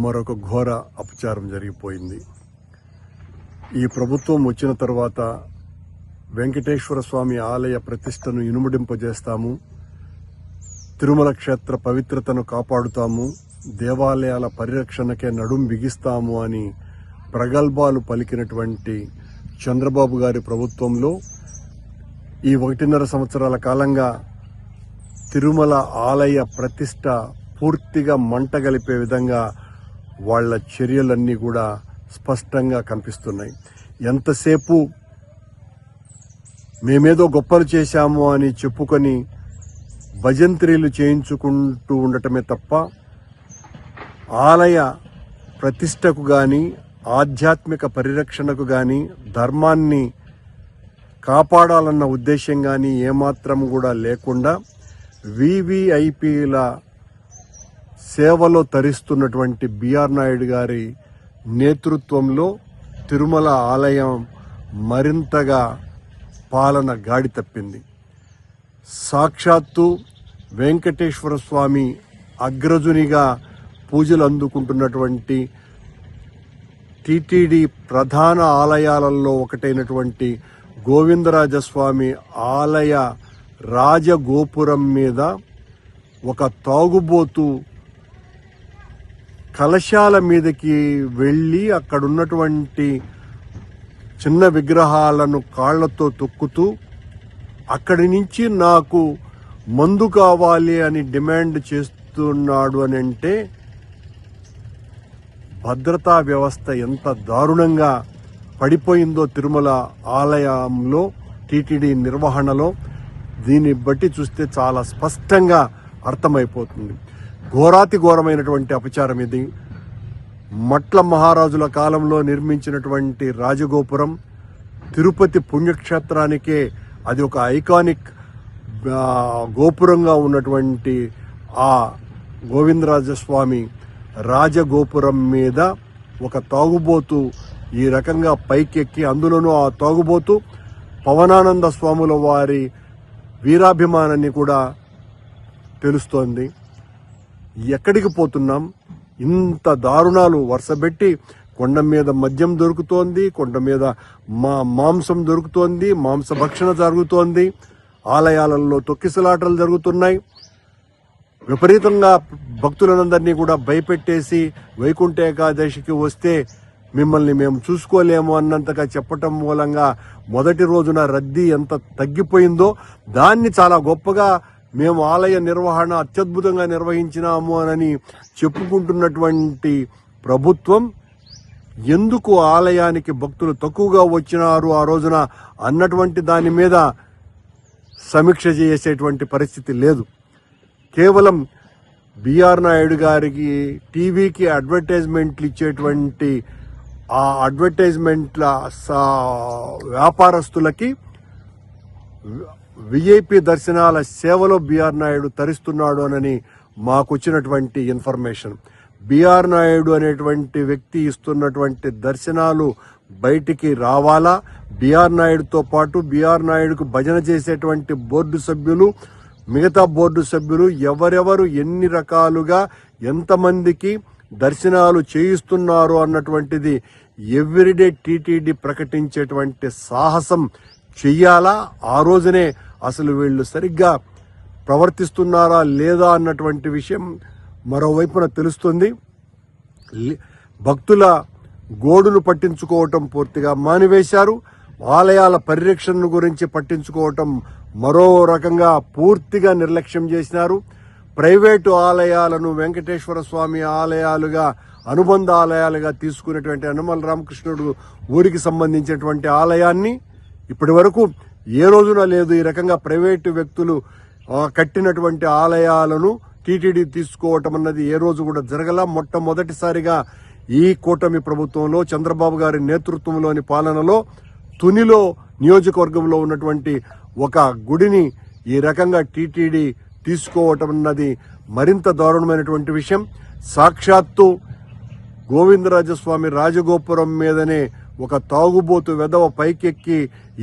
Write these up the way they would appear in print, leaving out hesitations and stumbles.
మరొక ఘోర అపచారం జరిగిపోయింది. ఈ ప్రభుత్వం వచ్చిన తర్వాత వెంకటేశ్వర స్వామి ఆలయ ప్రతిష్టను ఇనుమడింపజేస్తాము, తిరుమల క్షేత్ర పవిత్రతను కాపాడుతాము, దేవాలయాల పరిరక్షణకే నడుం బిగిస్తాము అని ప్రగల్భాలు పలికినటువంటి చంద్రబాబు గారి ప్రభుత్వంలో ఈ 1.5 సంవత్సరాల కాలంగా తిరుమల ఆలయ ప్రతిష్ట పూర్తిగా మంటగలిపే విధంగా వాళ్ల చర్యలన్నీ కూడా స్పష్టంగా కనిపిస్తున్నాయి. ఎంతసేపు మేమేదో గొప్పలు చేశాము అని చెప్పుకొని భజంత్రీలు చేయించుకుంటూ ఉండటమే తప్ప ఆలయ ప్రతిష్టకు గాని, ఆధ్యాత్మిక పరిరక్షణకు గాని, ధర్మాన్ని కాపాడాలన్న ఉద్దేశం గాని ఏమాత్రం కూడా లేకుండా వివిఐపీల సేవలో తరిస్తున్నటువంటి బిఆర్ నాయుడు గారి నేతృత్వంలో తిరుమల ఆలయం మరింతగా పాలన గాడి తప్పింది. సాక్షాత్తు వెంకటేశ్వర స్వామి అగ్రజునిగా పూజలు అందుకుంటున్నటువంటి టీటీడీ ప్రధాన ఆలయాలలో ఒకటైనటువంటి గోవిందరాజస్వామి ఆలయ రాజగోపురం మీద ఒక తాగుబోతు కలశాల మీదకి వెళ్ళి అక్కడున్నటువంటి చిన్న విగ్రహాలను కాళ్లతో తొక్కుతూ అక్కడి నుంచి నాకు మందు కావాలి అని డిమాండ్ చేస్తున్నాడు అని అంటే భద్రతా వ్యవస్థ ఎంత దారుణంగా పడిపోయిందో తిరుమల ఆలయంలో టీటీడీ నిర్వహణలో దీన్ని బట్టి చూస్తే చాలా స్పష్టంగా అర్థమైపోతుంది. ఘోరాతి ఘోరమైనటువంటి అపచారం ఇది. మట్ల మహారాజుల కాలంలో నిర్మించినటువంటి రాజగోపురం, తిరుపతి పుణ్యక్షేత్రానికే అది ఒక ఐకానిక్ గోపురంగా ఉన్నటువంటి ఆ గోవిందరాజస్వామి రాజగోపురం మీద ఒక తాగుబోతు ఈ రకంగా పైకెక్కి, అందులోనూ ఆ తాగుబోతు పవనానంద స్వాముల వారి వీరాభిమానాన్ని కూడా తెలుస్తోంది. ఎక్కడికి పోతున్నాం? ఇంత దారుణాలు వరుసబెట్టి కొండ మీద మద్యం దొరుకుతోంది, కొండ మీద మాంసం దొరుకుతోంది, మాంసభక్షణ జరుగుతోంది, ఆలయాలలో తొక్కిసలాటలు జరుగుతున్నాయి. విపరీతంగా భక్తులందరినీ కూడా భయపెట్టేసి వైకుంఠ ఏకాదశికి వస్తే మిమ్మల్ని మేము చూసుకోలేము అన్నంతగా చెప్పటం మూలంగా మొదటి రోజున రద్దీ ఎంత తగ్గిపోయిందో దాన్ని చాలా గొప్పగా మేము ఆలయ నిర్వహణ అత్యద్భుతంగా నిర్వహించినాము అని చెప్పుకుంటున్నటువంటి ప్రభుత్వం ఎందుకు ఆలయానికి భక్తులు తక్కువగా వచ్చినారు ఆ రోజున అన్నటువంటి దాని మీద సమీక్ష చేసేటువంటి పరిస్థితి లేదు. కేవలం బిఆర్ నాయుడు గారికి టీవీకి అడ్వర్టైజ్మెంట్లు ఇచ్చేటువంటి ఆ అడ్వర్టైజ్మెంట్ల వ్యాపారస్తులకి విఐపి దర్శనాల సేవలో బిఆర్ నాయుడు తరిస్తున్నాడు అని మాకు వచ్చినటువంటి ఇన్ఫర్మేషన్. బిఆర్ నాయుడు అనేటువంటి వ్యక్తి ఇస్తున్నటువంటి దర్శనాలు బయటికి రావాలా? బిఆర్ నాయుడుతో పాటు బిఆర్ నాయుడుకు భజన చేసేటువంటి బోర్డు సభ్యులు, మిగతా బోర్డు సభ్యులు ఎవరెవరు ఎన్ని రకాలుగా ఎంతమందికి దర్శనాలు చేయిస్తున్నారు అన్నటువంటిది ఎవ్రీడే టీటీడీ ప్రకటించేటువంటి సాహసం చెయ్యాలా? ఆ రోజునే అసలు వీళ్ళు సరిగ్గా ప్రవర్తిస్తున్నారా లేదా అన్నటువంటి విషయం మరోవైపున తెలుస్తుంది. భక్తుల గోడును పట్టించుకోవటం పూర్తిగా మానివేశారు. ఆలయాల పరిరక్షణ గురించి పట్టించుకోవటం మరో రకంగా పూర్తిగా నిర్లక్ష్యం చేసినారు. ప్రైవేటు ఆలయాలను వెంకటేశ్వర స్వామి ఆలయాలుగా, అనుబంధ ఆలయాలుగా తీసుకునేటువంటి యనమల రామకృష్ణుడు ఊరికి సంబంధించినటువంటి ఆలయాన్ని ఇప్పటి వరకు ఏ రోజున లేదు. ఈ రకంగా ప్రైవేటు వ్యక్తులు కట్టినటువంటి ఆలయాలను టీటీడీ తీసుకోవటం అన్నది ఏ రోజు కూడా జరగల. మొట్టమొదటిసారిగా ఈ కూటమి ప్రభుత్వంలో చంద్రబాబు గారి నేతృత్వంలోని పాలనలో తునిలో నియోజకవర్గంలో ఉన్నటువంటి ఒక గుడిని ఈ రకంగా టీటీడీ తీసుకోవటం అన్నది మరింత దారుణమైనటువంటి విషయం. సాక్షాత్తు గోవిందరాజస్వామి రాజగోపురం మీదనే ఒక తాగుబోతు వెధవ పైకెక్కి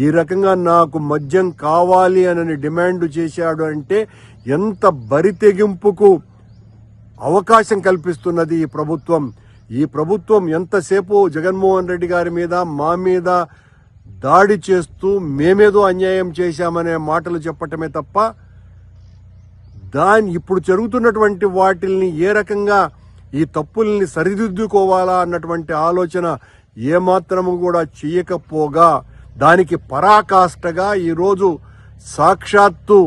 ఈ రకంగా నాకు మద్యం కావాలి అని డిమాండ్ చేశాడు అంటే ఎంత బరి తెగింపుకు అవకాశం కల్పిస్తున్నది ఈ ప్రభుత్వం. ఈ ప్రభుత్వం ఎంతసేపు జగన్మోహన్ రెడ్డి గారి మీద మా మీద దాడి చేస్తూ మేమేదో అన్యాయం చేశామనే మాటలు చెప్పటమే తప్ప ఇప్పుడు జరుగుతున్నటువంటి వాటిల్ని ఏ రకంగా ఈ తప్పుల్ని సరిదిద్దుకోవాలా అన్నటువంటి ఆలోచన ఏమాత్రము కూడా చేయకపోగా దానికి పరాకాష్ఠగా ఈరోజు సాక్షాత్తు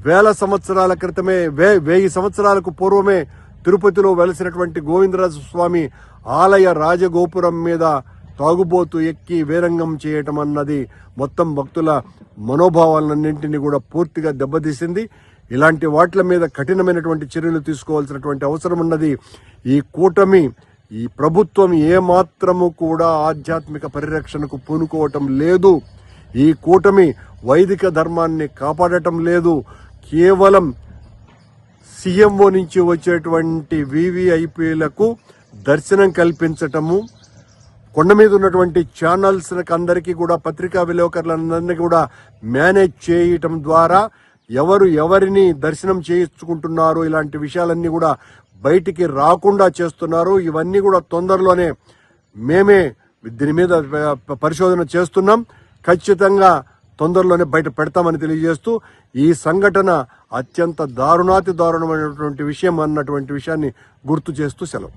1000 సంవత్సరాల క్రితమే 1000 సంవత్సరాలకు పూర్వమే తిరుపతిలో వెలసినటువంటి గోవిందరాజ స్వామి ఆలయ రాజగోపురం మీద తాగుబోతు ఎక్కి వీరంగం చేయటం అన్నది మొత్తం భక్తుల మనోభావాలన్నింటినీ కూడా పూర్తిగా దెబ్బతీసింది. ఇలాంటి వాటి మీద కఠినమైనటువంటి చర్యలు తీసుకోవాల్సినటువంటి అవసరం ఉన్నది. ఈ కూటమి ఈ ప్రభుత్వం ఏమాత్రము కూడా ఆధ్యాత్మిక పరిరక్షణకు పూనుకోవటం లేదు. ఈ కూటమి వైదిక ధర్మాన్ని కాపాడటం లేదు. కేవలం సీఎంఓ నుంచి వచ్చేటువంటి వీవీఐపీలకు దర్శనం కల్పించటము, కొండ మీద ఉన్నటువంటి ఛానల్స్ అందరికీ కూడా పత్రికా విలేకరులందరినీ కూడా మేనేజ్ చేయటం ద్వారా ఎవరు ఎవరిని దర్శనం చేయించుకుంటున్నారు ఇలాంటి విషయాలన్నీ కూడా బయటికి రాకుండా చేస్తున్నారు. ఇవన్నీ కూడా తొందరలోనే మేమే దీని మీద పరిశోధన చేస్తున్నాం. ఖచ్చితంగా తొందరలోనే బయట పెడతామని తెలియజేస్తూ ఈ సంఘటన అత్యంత దారుణాతి దారుణమైనటువంటి విషయం అన్నటువంటి విషయాన్ని గుర్తు చేస్తూ సెలవు.